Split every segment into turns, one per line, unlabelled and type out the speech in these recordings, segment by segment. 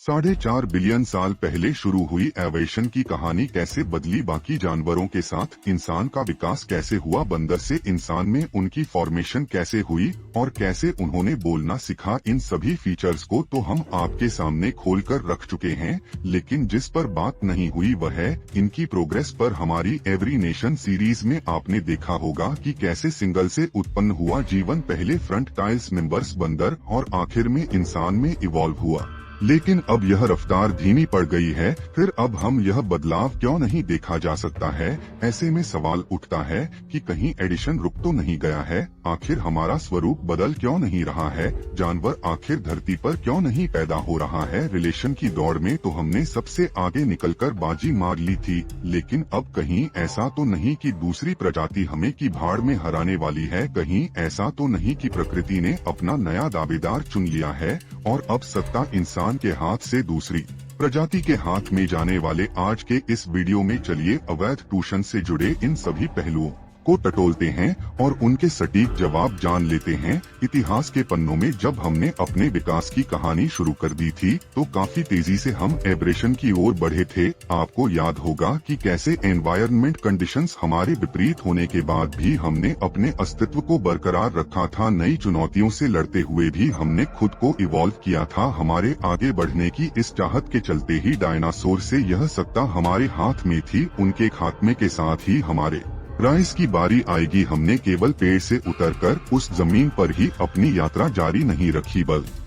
4.5 billion साल पहले शुरू हुई एवोल्यूशन की कहानी कैसे बदली बाकी जानवरों के साथ, इंसान का विकास कैसे हुआ, बंदर से इंसान में उनकी फॉर्मेशन कैसे हुई और कैसे उन्होंने बोलना सीखा, इन सभी फीचर्स को तो हम आपके सामने खोलकर रख चुके हैं। लेकिन जिस पर बात नहीं हुई वह है इनकी प्रोग्रेस पर। हमारी एवरी नेशन सीरीज में आपने देखा होगा कि कैसे सिंगल से उत्पन्न हुआ जीवन पहले फ्रंट टाइल्स मेंबर्स बंदर और आखिर में इंसान में इवॉल्व हुआ। लेकिन अब यह रफ्तार धीमी पड़ गई है। फिर अब हम यह बदलाव क्यों नहीं देखा जा सकता है? ऐसे में सवाल उठता है कि कहीं एडिशन रुक तो नहीं गया है? आखिर हमारा स्वरूप बदल क्यों नहीं रहा है? जानवर आखिर धरती पर क्यों नहीं पैदा हो रहा है? रिलेशन की दौड़ में तो हमने सबसे आगे निकलकर बाजी मार ली थी, लेकिन अब कहीं ऐसा तो नहीं कि दूसरी प्रजाति हमें की भाड़ में हराने वाली है? कहीं ऐसा तो नहीं कि प्रकृति ने अपना नया दावेदार चुन लिया है और अब सत्ता इंसान के हाथ से दूसरी प्रजाति के हाथ में जाने वाले? आज के इस वीडियो में चलिए अवैध टूषण से जुड़े इन सभी पहलुओं को टटोलते हैं और उनके सटीक जवाब जान लेते हैं। इतिहास के पन्नों में जब हमने अपने विकास की कहानी शुरू कर दी थी तो काफी तेजी से हम एब्रेशन की ओर बढ़े थे। आपको याद होगा कि कैसे एनवायरनमेंट कंडीशंस हमारे विपरीत होने के बाद भी हमने अपने अस्तित्व को बरकरार रखा था। नई चुनौतियों से लड़ते हुए भी हमने खुद को इवॉल्व किया था। हमारे आगे बढ़ने की इस चाहत के चलते ही डायनासोर से यह सत्ता हमारे हाथ में थी। उनके खात्मे के साथ ही हमारे राइज की बारी आएगी। हमने केवल पेड़ से उतरकर उस जमीन पर ही अपनी यात्रा जारी नहीं रखी, बल्कि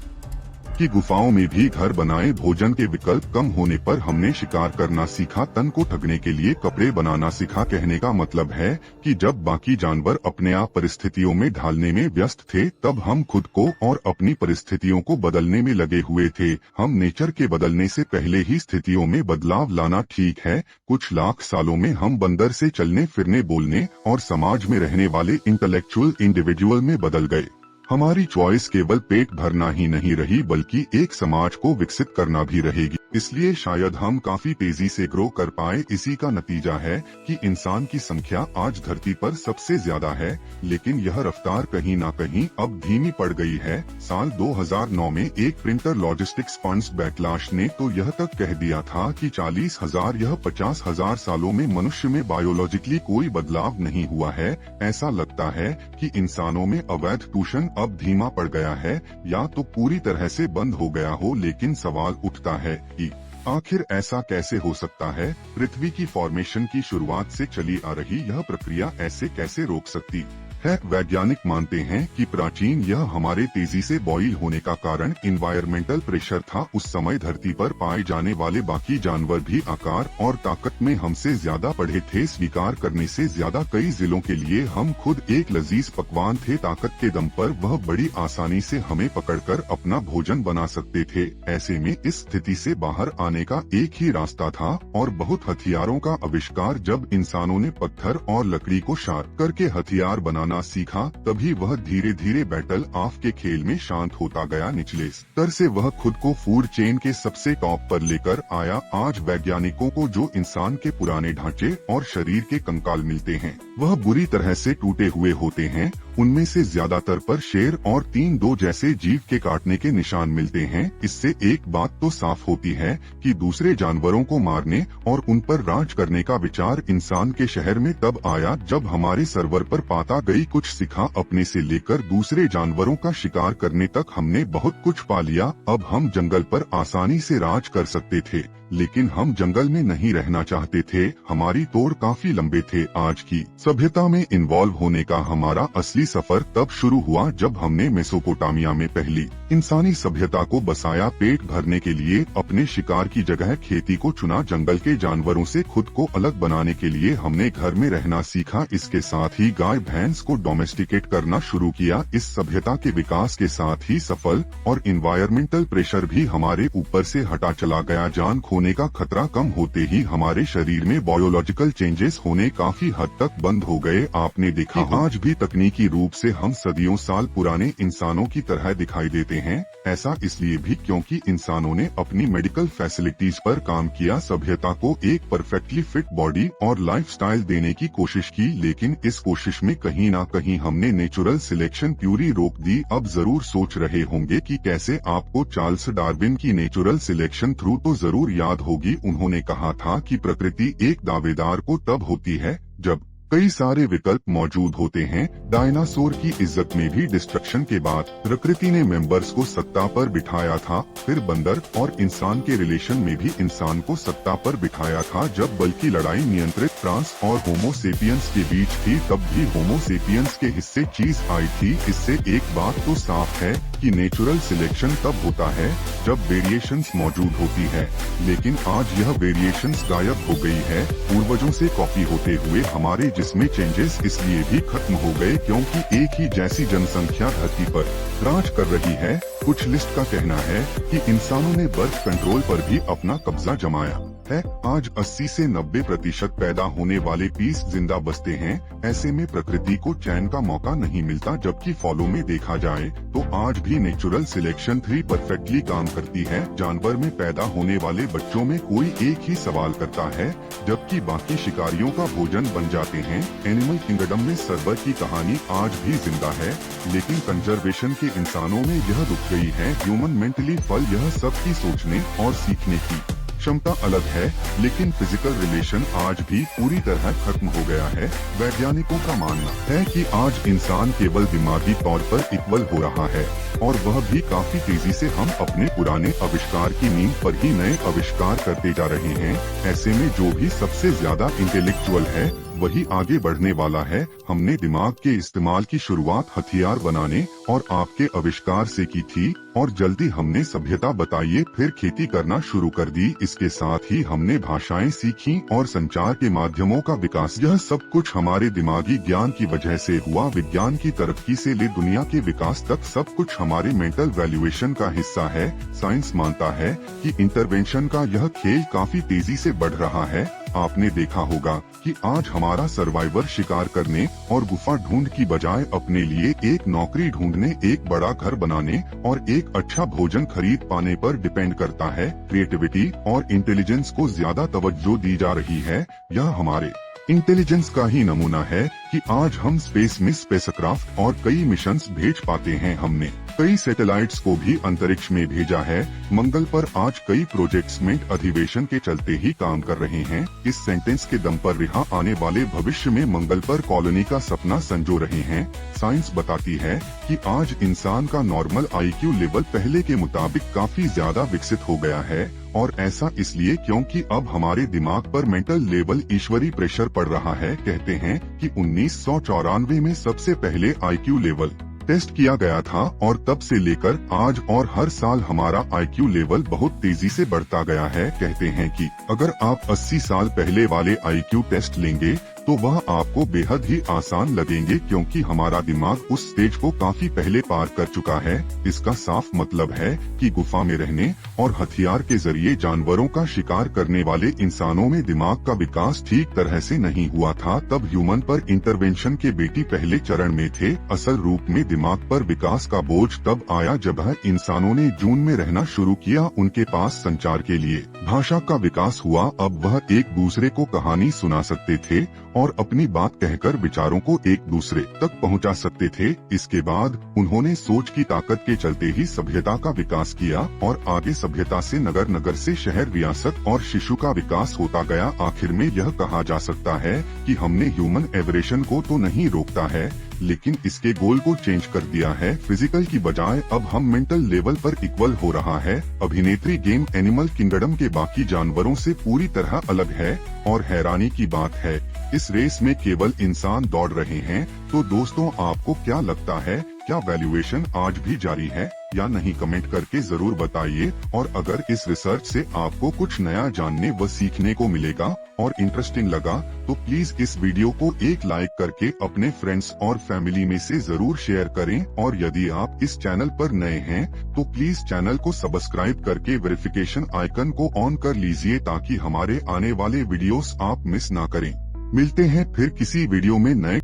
की गुफाओं में भी घर बनाए। भोजन के विकल्प कम होने पर हमने शिकार करना सीखा, तन को ढकने के लिए कपड़े बनाना सीखा। कहने का मतलब है कि जब बाकी जानवर अपने आप परिस्थितियों में ढालने में व्यस्त थे, तब हम खुद को और अपनी परिस्थितियों को बदलने में लगे हुए थे। हम नेचर के बदलने से पहले ही स्थितियों में बदलाव लाना ठीक है। कुछ लाख सालों में हम बंदर से चलने फिरने, बोलने और समाज में रहने वाले इंटेलेक्चुअल इंडिविजुअल में बदल गए। हमारी चॉइस केवल पेट भरना ही नहीं रही, बल्कि एक समाज को विकसित करना भी रहेगी। इसलिए शायद हम काफी तेजी से ग्रो कर पाए। इसी का नतीजा है कि इंसान की संख्या आज धरती पर सबसे ज्यादा है, लेकिन यह रफ्तार कहीं ना कहीं अब धीमी पड़ गई है। साल 2009 में एक प्रिंटर लॉजिस्टिक्स फंड्स बैकलाश ने तो यह तक कह दिया था कि 40,000 यह 50,000 सालों में मनुष्य में बायोलॉजिकली कोई बदलाव नहीं हुआ है। ऐसा लगता है कि इंसानों में अवैध टूषण अब धीमा पड़ गया है या तो पूरी तरह से बंद हो गया हो। लेकिन सवाल उठता है कि आखिर ऐसा कैसे हो सकता है? पृथ्वी की फॉर्मेशन की शुरुआत से चली आ रही यह प्रक्रिया ऐसे कैसे रोक सकती है? वैज्ञानिक मानते हैं कि प्राचीन यह हमारे तेजी से बॉइल होने का कारण इन्वायरमेंटल प्रेशर था। उस समय धरती पर पाए जाने वाले बाकी जानवर भी आकार और ताकत में हमसे ज्यादा बढ़े थे। स्वीकार करने से ज्यादा कई जिलों के लिए हम खुद एक लजीज पकवान थे। ताकत के दम पर वह बड़ी आसानी से हमें पकड़कर अपना भोजन बना सकते थे। ऐसे में इस स्थिति से बाहर आने का एक ही रास्ता था और बहुत हथियारों का आविष्कार। जब इंसानों ने पत्थर और लकड़ी को शार्प करके हथियार बनाना सीखा, तभी वह धीरे धीरे बैटल ऑफ के खेल में शांत होता गया। निचले स्तर से वह खुद को फूड चेन के सबसे टॉप पर लेकर आया। आज वैज्ञानिकों को जो इंसान के पुराने ढांचे और शरीर के कंकाल मिलते हैं, वह बुरी तरह से टूटे हुए होते हैं। उनमें से ज्यादातर पर शेर और 3-2 जैसे जीव के काटने के निशान मिलते हैं। इससे एक बात तो साफ होती है कि दूसरे जानवरों को मारने और उन पर राज करने का विचार इंसान के शहर में तब आया जब हमारे सर्वर पर पाता गई कुछ सीखा। अपने से लेकर दूसरे जानवरों का शिकार करने तक हमने बहुत कुछ पा लिया। अब हम जंगल पर आसानी से राज कर सकते थे, लेकिन हम जंगल में नहीं रहना चाहते थे। हमारी तोड़ काफी लंबे थे। आज की सभ्यता में इन्वॉल्व होने का हमारा असली सफर तब शुरू हुआ जब हमने मेसोपोटामिया में पहली इंसानी सभ्यता को बसाया। पेट भरने के लिए अपने शिकार की जगह खेती को चुना। जंगल के जानवरों से खुद को अलग बनाने के लिए हमने घर में रहना सीखा। इसके साथ ही गाय भैंस को डोमेस्टिकेट करना शुरू किया। इस सभ्यता के विकास के साथ ही सफल और इन्वायरमेंटल प्रेशर भी हमारे ऊपर से हटा चला गया। जान होने का खतरा कम होते ही हमारे शरीर में बायोलॉजिकल चेंजेस होने काफी हद तक बंद हो गए। आपने देखा आज भी तकनीकी रूप से हम सदियों साल पुराने इंसानों की तरह दिखाई देते हैं। ऐसा इसलिए भी क्योंकि इंसानों ने अपनी मेडिकल फैसिलिटीज पर काम किया, सभ्यता को एक परफेक्टली फिट बॉडी और लाइफस्टाइल देने की कोशिश की, लेकिन इस कोशिश में कहीं ना कहीं हमने नेचुरल सिलेक्शन प्यूरी रोक दी। अब जरूर सोच रहे होंगे कि कैसे। आपको चार्ल्स डार्विन की नेचुरल सिलेक्शन थ्रू तो जरूर याद होगी। उन्होंने कहा था कि प्रकृति एक दावेदार को तब होती है जब कई सारे विकल्प मौजूद होते हैं। डायनासोर की इज्जत में भी डिस्ट्रक्शन के बाद प्रकृति ने मेंबर्स को सत्ता पर बिठाया था। फिर बंदर और इंसान के रिलेशन में भी इंसान को सत्ता पर बिठाया था। जब बल्कि लड़ाई नियंत्रित ट्रांस और होमो सेपियंस के बीच थी, तब भी होमो सेपियंस के हिस्से चीज आई थी। इससे एक बात तो साफ है कि नेचुरल सिलेक्शन तब होता है जब वेरिएशंस मौजूद होती है, लेकिन आज यह वेरिएशंस गायब हो गई है। पूर्वजों से कॉपी होते हुए हमारे जिसमें चेंजेस इसलिए भी खत्म हो गए क्योंकि एक ही जैसी जनसंख्या धरती पर राज कर रही है। कुछ लिस्ट का कहना है कि इंसानों ने बर्थ कंट्रोल पर भी अपना कब्जा जमाया है। आज 80 से 90% पैदा होने वाले पीस जिंदा बचते हैं। ऐसे में प्रकृति को चैन का मौका नहीं मिलता। जबकि फॉलो में देखा जाए तो आज भी नेचुरल सिलेक्शन 3 परफेक्टली काम करती है। जानवर में पैदा होने वाले बच्चों में कोई एक ही सवाल करता है, जबकि बाकी शिकारियों का भोजन बन जाते हैं। एनिमल किंगडम में सर्वर की कहानी आज भी जिंदा है, लेकिन कंजर्वेशन के इंसानों में यह रुक गई है। ह्यूमन मेंटली फल यह सब की सोचने और सीखने की क्षमता अलग है, लेकिन फिजिकल रिलेशन आज भी पूरी तरह खत्म हो गया है। वैज्ञानिकों का मानना है कि आज इंसान केवल दिमागी तौर पर इक्वल हो रहा है, और वह भी काफी तेजी से। हम अपने पुराने आविष्कार की नींव पर ही नए आविष्कार करते जा रहे हैं। ऐसे में जो भी सबसे ज्यादा इंटेलेक्चुअल है वही आगे बढ़ने वाला है। हमने दिमाग के इस्तेमाल की शुरुआत हथियार बनाने और आपके आविष्कार से की थी, और जल्दी हमने सभ्यता बताइए फिर खेती करना शुरू कर दी। इसके साथ ही हमने भाषाएं सीखी और संचार के माध्यमों का विकास। यह सब कुछ हमारे दिमागी ज्ञान की वजह से हुआ। विज्ञान की तरक्की से ले दुनिया के विकास तक सब कुछ हमारे मेंटल वैल्यूएशन का हिस्सा है। साइंस मानता है कि इंटरवेंशन का यह खेल काफी तेजी से बढ़ रहा है। आपने देखा होगा कि आज हमारा सर्वाइवर शिकार करने और गुफा ढूंढ की बजाय अपने लिए एक नौकरी ढूंढने, एक बड़ा घर बनाने और एक अच्छा भोजन खरीद पाने पर डिपेंड करता है। क्रिएटिविटी और इंटेलिजेंस को ज्यादा तवज्जो दी जा रही है। यह हमारे इंटेलिजेंस का ही नमूना है कि आज हम स्पेस में स्पेसक्राफ्ट और कई मिशंस भेज पाते हैं। हमने कई सैटेलाइट्स को भी अंतरिक्ष में भेजा है। मंगल पर आज कई प्रोजेक्ट्स में अधिवेशन के चलते ही काम कर रहे हैं। इस सेंटेंस के दम पर रिहा आने वाले भविष्य में मंगल पर कॉलोनी का सपना संजो रहे हैं। साइंस बताती है कि आज इंसान का नॉर्मल IQ लेवल पहले के मुताबिक काफी ज्यादा विकसित हो गया है, और ऐसा इसलिए क्योंकि अब हमारे दिमाग पर मेंटल लेवल ईश्वरी प्रेशर पड़ रहा है। कहते हैं कि 1994 में सबसे पहले IQ लेवल टेस्ट किया गया था, और तब से लेकर आज और हर साल हमारा IQ लेवल बहुत तेजी से बढ़ता गया है। कहते हैं कि अगर आप 80 साल पहले वाले IQ टेस्ट लेंगे तो वह आपको बेहद ही आसान लगेंगे, क्योंकि हमारा दिमाग उस स्टेज को काफी पहले पार कर चुका है। इसका साफ मतलब है कि गुफा में रहने और हथियार के जरिए जानवरों का शिकार करने वाले इंसानों में दिमाग का विकास ठीक तरह से नहीं हुआ था। तब ह्यूमन पर इंटरवेंशन के बेटी पहले चरण में थे। असल रूप में दिमाग पर विकास का बोझ तब आया जब इंसानों ने जून में रहना शुरू किया। उनके पास संचार के लिए भाषा का विकास हुआ। अब वह एक दूसरे को कहानी सुना सकते थे और अपनी बात कहकर विचारों को एक दूसरे तक पहुंचा सकते थे। इसके बाद उन्होंने सोच की ताकत के चलते ही सभ्यता का विकास किया, और आगे सभ्यता से नगर, नगर से शहर, रियासत और शिशु का विकास होता गया। आखिर में यह कहा जा सकता है कि हमने ह्यूमन एवरेशन को तो नहीं रोकता है, लेकिन इसके गोल को चेंज कर दिया है। फिजिकल की बजाय अब हम मेंटल लेवल पर इक्वल हो रहा है। अभिनेत्री गेम एनिमल किंगडम के बाकी जानवरों से पूरी तरह अलग है, और हैरानी की बात है इस रेस में केवल इंसान दौड़ रहे हैं। तो दोस्तों, आपको क्या लगता है, क्या वैल्यूएशन आज भी जारी है या नहीं कमेंट करके जरूर बताइए। और अगर इस रिसर्च से आपको कुछ नया जानने व सीखने को मिलेगा और इंटरेस्टिंग लगा तो प्लीज इस वीडियो को एक लाइक करके अपने फ्रेंड्स और फैमिली में से जरूर शेयर करें। और यदि आप इस चैनल पर नए हैं तो प्लीज चैनल को सब्सक्राइब करके वेरिफिकेशन आइकन को ऑन कर लीजिए ताकि हमारे आने वाले वीडियोस आप मिस ना करें। मिलते हैं फिर किसी वीडियो में नए